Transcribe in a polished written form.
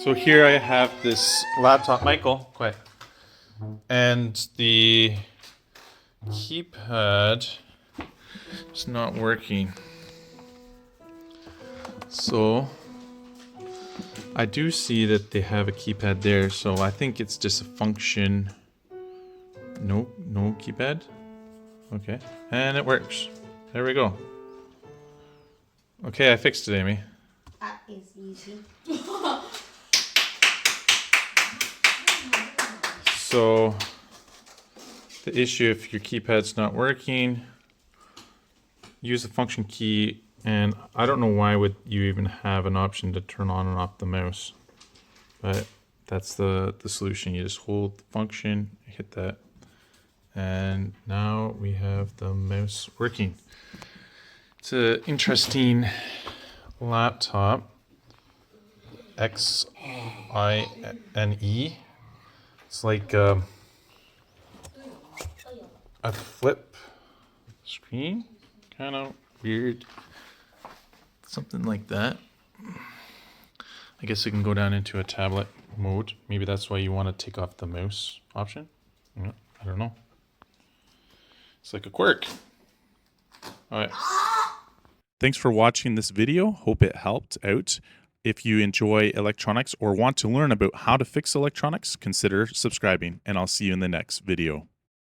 So here I have this laptop, Michael, quiet, and the keypad is not working. So I do see that they have a keypad there, so I think it's just a function. No keypad. Okay, and it works. There we go. Okay, I fixed it, Amy. That is easy. So the issue, if your keypad's not working, use the function key, and I don't know why would you even have an option to turn on and off the mouse, but that's the solution. You just hold the function, hit that, and now we have the mouse working. It's an interesting laptop, Xine. It's like a flip screen, kind of weird, something like that. I guess it can go down into a tablet mode. Maybe that's why you want to take off the mouse option. I don't know. It's like a quirk. All right. Thanks for watching this video. Hope it helped out. If you enjoy electronics or want to learn about how to fix electronics, consider subscribing, and I'll see you in the next video.